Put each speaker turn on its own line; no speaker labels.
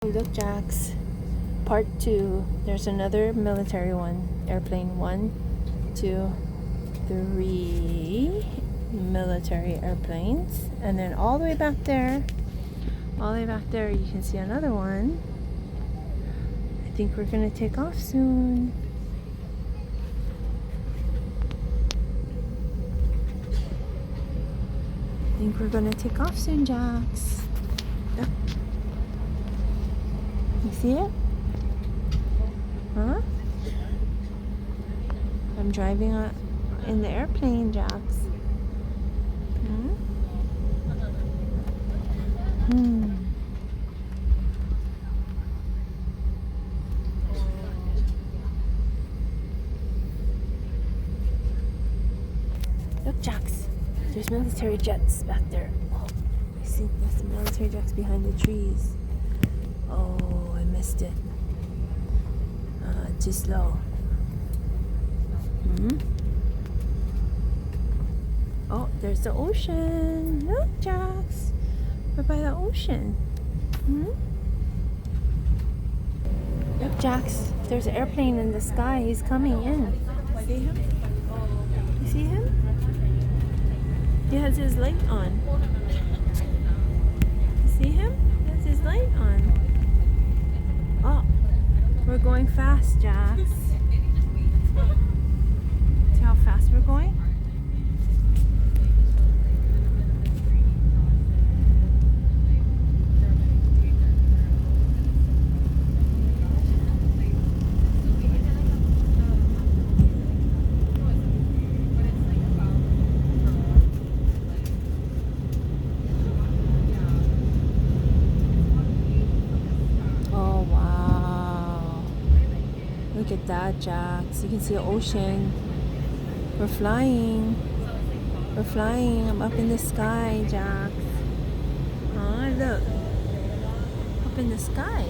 Look, Jax. Part 2. There's another military one. Airplane 1, 2, 3 military airplanes. And then all the way back there, you can see another one. I think we're going to take off soon. I think we're going to take off soon, Jax. Yep. You see it? Huh? I'm driving in the airplane, Jax. Look, Jax. There's military jets back there. Oh, I see there's some military jets behind the trees. Oh, I missed it. Too slow. Oh, there's the ocean. Look, Jax. We're by the ocean. Look, Jax. There's an airplane in the sky. He's coming in. See him? You see him? He has his light on. You see him? He has his light on. Oh, we're going fast, Jax. See how fast we're going? Look at that, Jax. You can see the ocean. We're flying. We're flying. I'm up in the sky, Jax. Oh, look. Up in the sky.